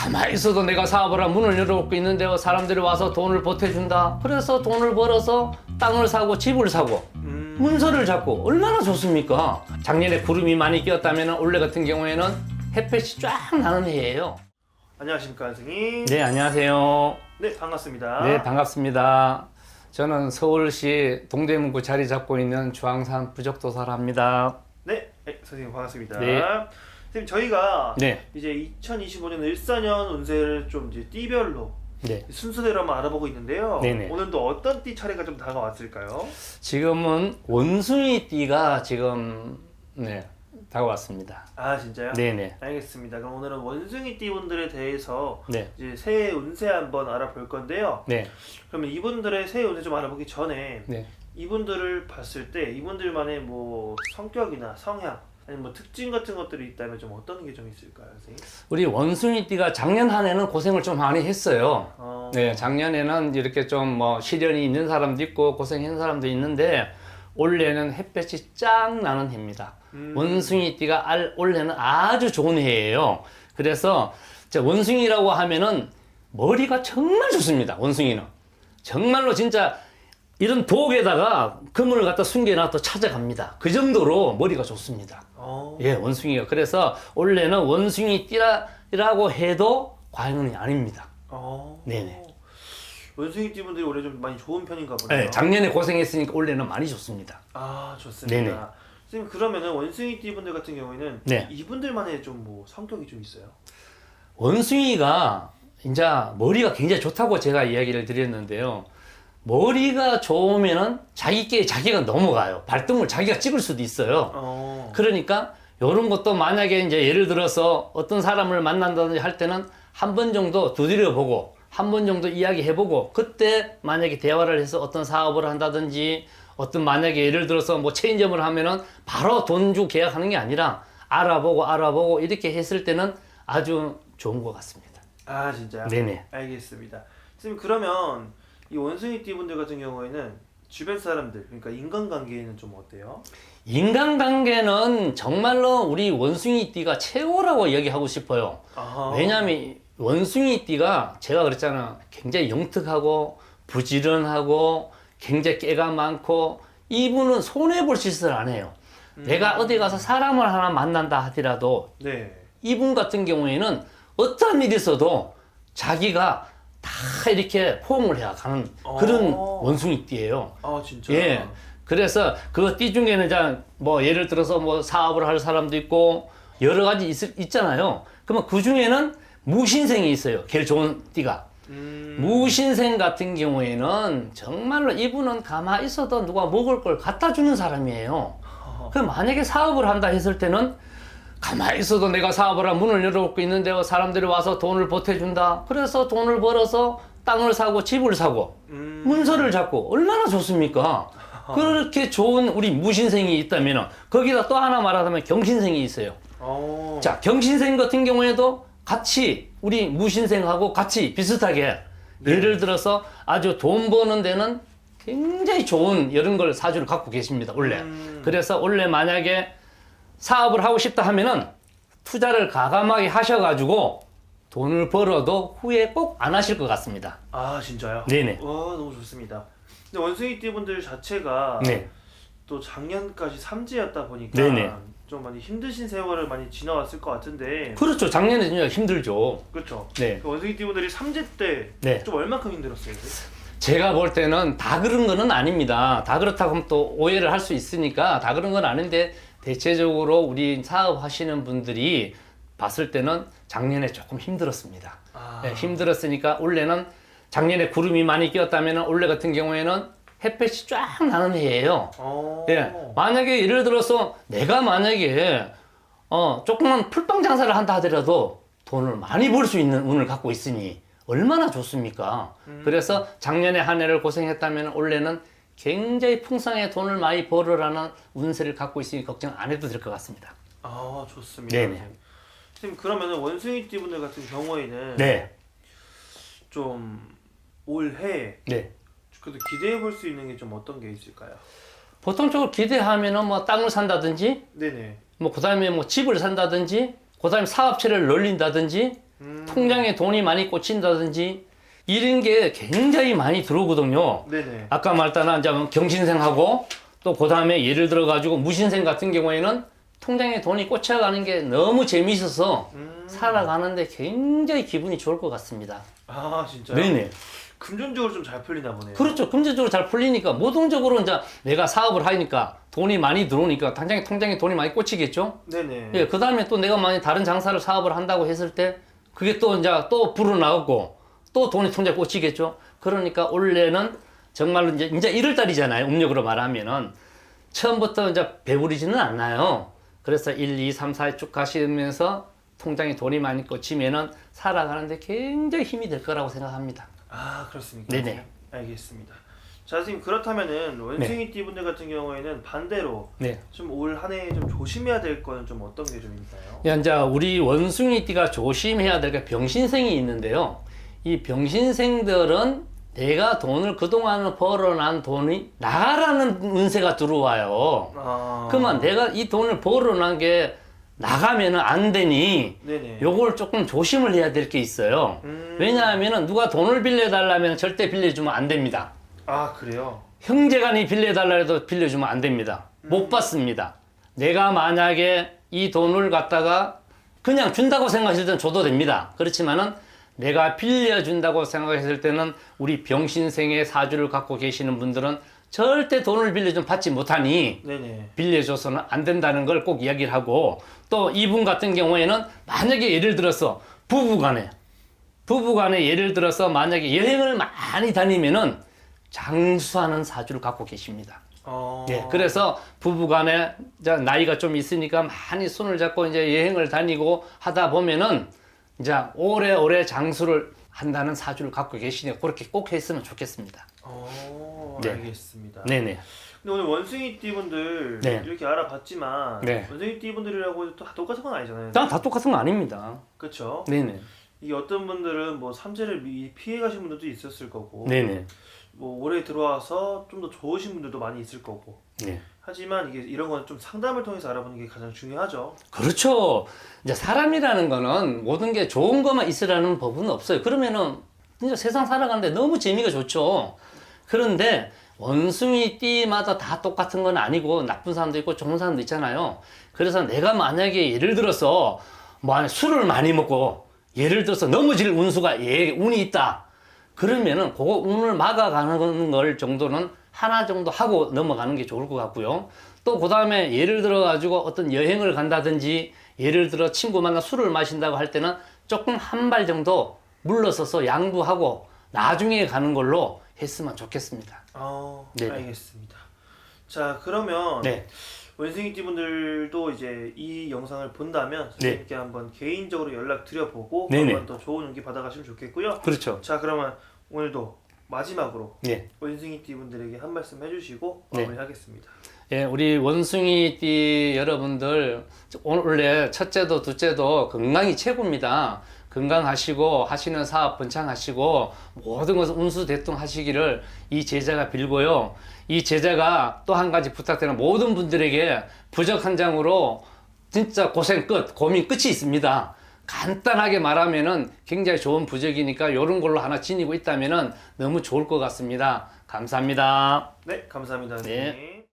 가만히 있어도 내가 사업을 하면 문을 열어놓고 있는데 사람들이 와서 돈을 보태준다. 그래서 돈을 벌어서 땅을 사고 집을 사고 문서를 잡고 얼마나 좋습니까? 작년에 구름이 많이 끼었다면 올해 같은 경우에는 햇볕이 쫙 나는 해예요. 안녕하십니까 선생님. 네, 안녕하세요. 네, 반갑습니다. 네, 반갑습니다. 저는 서울시 동대문구 자리 잡고 있는 주황산 부적도사랍니다. 네, 선생님 반갑습니다. 네. 선생님 저희가 네. 이제 2025년 일사년 운세를 좀 이제 띠별로 네. 순서대로 한번 알아보고 있는데요. 네네. 오늘도 어떤 띠 차례가 좀 다가왔을까요? 지금은 원숭이 띠가 지금 다가왔습니다. 아 진짜요? 네네. 알겠습니다. 그럼 오늘은 원숭이 띠 분들에 대해서 네. 이제 새해 운세 한번 알아볼 건데요. 네. 그러면 이분들의 새해 운세 좀 알아보기 전에 네. 이분들을 봤을 때 이분들만의 뭐 성격이나 성향 아니면 뭐 특징 같은 것들이 있다면 좀 어떤 게 좀 있을까요, 선생님? 우리 원숭이띠가 작년 한 해는 고생을 좀 많이 했어요. 네, 작년에는 이렇게 좀 뭐 시련이 있는 사람도 있고 고생한 사람도 있는데 올해는 햇볕이 쫙 나는 해입니다. 원숭이띠가 올해는 아주 좋은 해예요. 그래서 원숭이라고 하면은 머리가 정말 좋습니다. 원숭이는 정말로 진짜 이런 독에다가 그물을 갖다 숨겨놔도 찾아갑니다. 그 정도로 머리가 좋습니다. 예, 원숭이가. 그래서 원래는 원숭이띠라고 해도 과언이 아닙니다. 네네. 원숭이 띠분들이 올해 좀 많이 좋은 편인가 보네요. 네, 작년에 고생했으니까 올해는 많이 좋습니다. 아, 좋습니다. 네네. 선생님 그러면은 원숭이 띠분들 같은 경우에는 네. 이분들만의 좀 뭐 성격이 좀 있어요? 원숭이가 이제 머리가 굉장히 좋다고 제가 이야기를 드렸는데요. 머리가 좋으면은 자기가 넘어가요. 발등을 자기가 찍을 수도 있어요. 그러니까 이런 것도 만약에 이제 예를 들어서 어떤 사람을 만난다든지 할 때는 한 번 정도 두드려 보고 한 번 정도 이야기해 보고 그때 만약에 대화를 해서 어떤 사업을 한다든지 어떤 만약에 예를 들어서 뭐 체인점을 하면은 바로 돈 주고 계약하는 게 아니라 알아보고 이렇게 했을 때는 아주 좋은 것 같습니다. 아, 진짜요? 네네. 알겠습니다. 선생님 그러면 이 원숭이 띠분들 같은 경우에는 주변 사람들, 그러니까 인간관계는 좀 어때요? 인간관계는 정말로 우리 원숭이띠가 최고라고 얘기하고 싶어요. 아하. 왜냐하면 원숭이띠가 제가 그랬잖아, 굉장히 영특하고 부지런하고 굉장히 깨가 많고 이분은 손해볼 짓을 안 해요. 내가 어디 가서 사람을 하나 만난다 하더라도 네. 이분 같은 경우에는 어떤 일이 있어도 자기가 다 이렇게 포옹을 해가는 그런 원숭이띠예요. 아, 진짜? 예. 그래서 그 띠 중에는 뭐 예를 들어서 뭐 사업을 할 사람도 있고 여러 가지 있잖아요. 그러면 그 중에는 무신생이 있어요. 제일 좋은 띠가. 무신생 같은 경우에는 정말로 이분은 가만히 있어도 누가 먹을 걸 갖다 주는 사람이에요. 그럼 만약에 사업을 한다 했을 때는 가만히 있어도 내가 사업을 하면 문을 열어놓고 있는데 사람들이 와서 돈을 보태준다. 그래서 돈을 벌어서 땅을 사고 집을 사고 문서를 잡고 얼마나 좋습니까? 그렇게 좋은 우리 무신생이 있다면 거기다 또 하나 말하자면 경신생이 있어요. 자, 경신생 같은 경우에도 같이 우리 무신생하고 같이 비슷하게 예를 들어서 아주 돈 버는 데는 굉장히 좋은 이런 걸 사주를 갖고 계십니다. 원래. 그래서 원래 만약에 사업을 하고 싶다 하면은 투자를 과감하게 하셔가지고 돈을 벌어도 후회 꼭 안 하실 것 같습니다. 아, 진짜요? 네네. 와, 너무 좋습니다. 근데 원숭이 띠분들 자체가 네. 또 작년까지 삼재였다 보니까 네네. 좀 많이 힘드신 세월을 많이 지나왔을 것 같은데. 그렇죠. 작년에 진짜 힘들죠. 그렇죠. 네. 그 원숭이 띠분들이 삼재 때 네. 좀 얼마큼 힘들었어요? 제가 볼 때는 다 그런 거는 아닙니다. 다 그렇다고 하면 또 오해를 할 수 있으니까 다 그런 건 아닌데 대체적으로 우리 사업 하시는 분들이 봤을 때는 작년에 조금 힘들었습니다. 네, 힘들었으니까 올해는 작년에 구름이 많이 끼었다면 올해 같은 경우에는 햇볕이 쫙 나는 해예요. 예, 만약에 예를 들어서 내가 만약에 조그만 풀빵 장사를 한다 하더라도 돈을 많이 벌 수 있는 운을 갖고 있으니 얼마나 좋습니까? 그래서 작년에 한 해를 고생했다면 올해는 굉장히 풍성하게 돈을 많이 벌으라는 운세를 갖고 있으니 걱정 안 해도 될 것 같습니다. 아, 좋습니다. 네네. 선생님 그러면은 원숭이 띠분들 같은 경우에는 네. 좀 올해 네. 그래도 기대해 볼 수 있는 게 좀 어떤 게 있을까요? 보통적으로 기대하면은 뭐 땅을 산다든지 네네. 뭐 그다음에 뭐 집을 산다든지 그다음에 사업체를 늘린다든지 통장에 돈이 많이 꽂힌다든지 이런 게 굉장히 많이 들어오거든요. 네네. 아까 말했다나 이제 경신생하고 또 그다음에 예를 들어 가지고 무신생 같은 경우에는 통장에 돈이 꽂혀가는 게 너무 재미있어서 살아가는데 굉장히 기분이 좋을 것 같습니다. 아 진짜요? 네네. 금전적으로 좀 잘 풀리나 보네요. 그렇죠. 금전적으로 잘 풀리니까 모동적으로 이제 내가 사업을 하니까 돈이 많이 들어오니까 당장에 통장에 돈이 많이 꽂히겠죠. 네네. 예, 그 다음에 또 내가 만약 다른 장사를 사업을 한다고 했을 때 그게 또 이제 또 불어나고 또 돈이 통장에 꽂히겠죠. 그러니까 올해는 정말로 이제 1월 달이잖아요. 음력으로 말하면은 처음부터 이제 배부르지는 않나요. 그래서 1, 2, 3, 4 쭉 가시면서 통장에 돈이 많이 꽂히면은 살아가는데 굉장히 힘이 될 거라고 생각합니다. 아 그렇습니까? 네네. 알겠습니다. 자 선생님 그렇다면은 원숭이띠 분들 같은 경우에는 반대로 네. 좀 올 한 해 좀 조심해야 될 거는 좀 어떤 게 좀 있나요? 야, 이제 우리 원숭이띠가 조심해야 될 게 병신생이 있는데요. 이 병신생들은 내가 돈을 그동안 벌어난 돈이 나가라는 운세가 들어와요. 아. 그러면 내가 이 돈을 벌어난 게 나가면은 안 되니 네네. 요걸 조금 조심을 해야 될 게 있어요. 왜냐하면은 누가 돈을 빌려달라면 절대 빌려주면 안 됩니다. 아 그래요? 형제간이 빌려달라 해도 빌려주면 안 됩니다. 못 받습니다. 내가 만약에 이 돈을 갖다가 그냥 준다고 생각했을 때는 줘도 됩니다. 그렇지만은 내가 빌려준다고 생각했을 때는 우리 병신생의 사주를 갖고 계시는 분들은 절대 돈을 빌려주면 받지 못하니 네네. 빌려줘서는 안 된다는 걸 꼭 이야기를 하고 또 이분 같은 경우에는 만약에 예를 들어서 부부간에 예를 들어서 만약에 여행을 많이 다니면은 장수하는 사주를 갖고 계십니다. 예, 그래서 부부간에 나이가 좀 있으니까 많이 손을 잡고 이제 여행을 다니고 하다 보면은 이제 오래오래 장수를 한다는 사주를 갖고 계시니 그렇게 꼭 했으면 좋겠습니다. 네. 알겠습니다. 네네. 근데 오늘 원숭이띠 분들 네. 이렇게 알아봤지만 네. 원숭이띠 분들이라고 해도 다 똑같은 건 아니잖아요. 다 똑같은 거 아닙니다. 그렇죠? 네네. 이게 어떤 분들은 뭐 삼재를 피해 가신 분들도 있었을 거고 네네. 뭐 올해 들어와서 좀 더 좋으신 분들도 많이 있을 거고 네. 하지만 이게 이런 건 좀 상담을 통해서 알아보는 게 가장 중요하죠. 그렇죠. 이제 사람이라는 거는 모든 게 좋은 것만 있으라는 법은 없어요. 그러면은 진짜 세상 살아가는데 너무 재미가 좋죠. 그런데 원숭이띠마다 다 똑같은 건 아니고 나쁜 사람도 있고 좋은 사람도 있잖아요. 그래서 내가 만약에 예를 들어서 뭐 술을 많이 먹고 예를 들어서 넘어질 운이 있다. 그러면은 그거 운을 막아가는 걸 정도는 하나 정도 하고 넘어가는 게 좋을 것 같고요. 또 그 다음에 예를 들어 가지고 어떤 여행을 간다든지 예를 들어 친구 만나 술을 마신다고 할 때는 조금 한 발 정도 물러서서 양보하고 나중에 가는 걸로 했으면 좋겠습니다. 네. 알겠습니다. 자 그러면 네. 원숭이띠 분들도 이제 이 영상을 본다면 선생님께 한번 개인적으로 연락 드려보고 네네. 한번 더 좋은 운기 받아가시면 좋겠고요. 그렇죠. 자 그러면 오늘도 마지막으로 네. 원숭이띠 분들에게 한 말씀 해주시고 네. 마무리하겠습니다. 예, 우리 원숭이띠 여러분들 원래 첫째도 둘째도 건강이 최고입니다. 건강하시고 하시는 사업 번창하시고 모든 것을 운수대통하시기를 이 제자가 빌고요. 이 제자가 또 한 가지 부탁드리는 모든 분들에게 부적 한 장으로 진짜 고생 끝, 고민 끝이 있습니다. 간단하게 말하면은 굉장히 좋은 부적이니까 이런 걸로 하나 지니고 있다면은 너무 좋을 것 같습니다. 감사합니다. 네, 감사합니다. 네. 선생님.